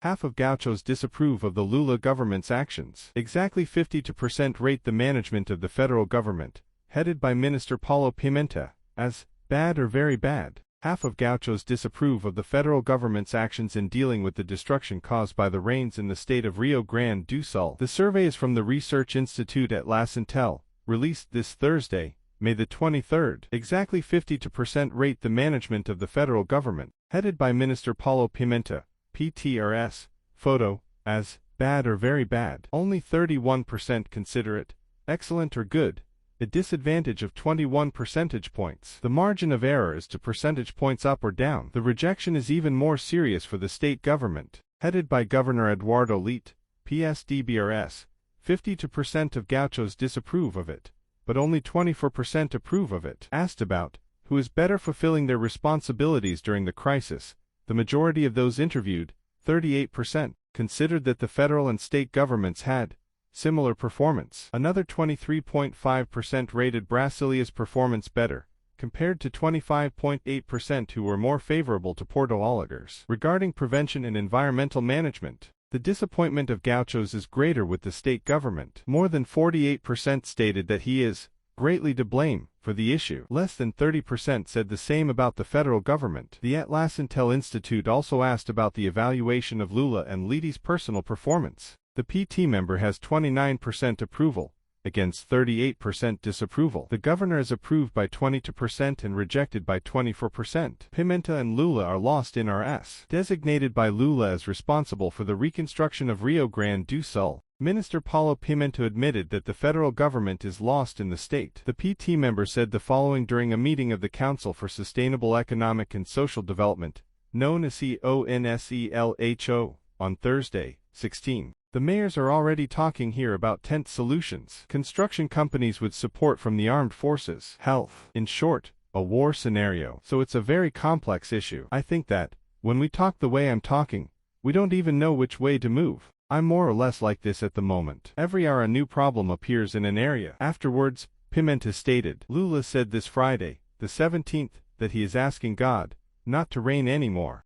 Half of Gauchos disapprove of the Lula government's actions. Exactly 52% rate the management of the federal government, headed by Minister Paulo Pimenta, as bad or very bad. Half of Gauchos disapprove of the federal government's actions in dealing with the destruction caused by the rains in the state of Rio Grande do Sul. The survey is from the Research Institute at La Centel, released this Thursday, May the 23rd. Exactly 52% rate the management of the federal government, headed by Minister Paulo Pimenta, PTRS, photo, as bad or very bad. Only 31% consider it excellent or good, a disadvantage of 21 percentage points. The margin of error is 2 percentage points up or down. The rejection is even more serious for the state government, headed by Governor Eduardo Leite, PSDBRS. 52% of Gauchos disapprove of it, but only 24% approve of it. Asked about who is better fulfilling their responsibilities during the crisis, the majority of those interviewed, 38%, considered that the federal and state governments had similar performance. Another 23.5% rated Brasilia's performance better, compared to 25.8% who were more favorable to Porto Alegre's. Regarding prevention and environmental management, the disappointment of Gauchos is greater with the state government. More than 48% stated that he is greatly to blame for the issue. Less than 30% said the same about the federal government. The Atlas Intel Institute also asked about the evaluation of Lula and Leite's personal performance. The PT member has 29% approval, against 38% disapproval. The governor is approved by 22% and rejected by 24%. Pimenta and Lula are lost in RS. Designated by Lula as responsible for the reconstruction of Rio Grande do Sul, Minister Paulo Pimenta admitted that the federal government is lost in the state. The PT member said the following during a meeting of the Council for Sustainable Economic and Social Development, known as CONSELHO, on Thursday, 16. The mayors are already talking here about tent solutions. Construction companies with support from the armed forces. Health. In short, a war scenario. So it's a very complex issue. I think that, when we talk the way I'm talking, we don't even know which way to move. I'm more or less like this at the moment. Every hour a new problem appears in an area. Afterwards, Pimenta stated. Lula said this Friday, the 17th, that he is asking God not to rain anymore.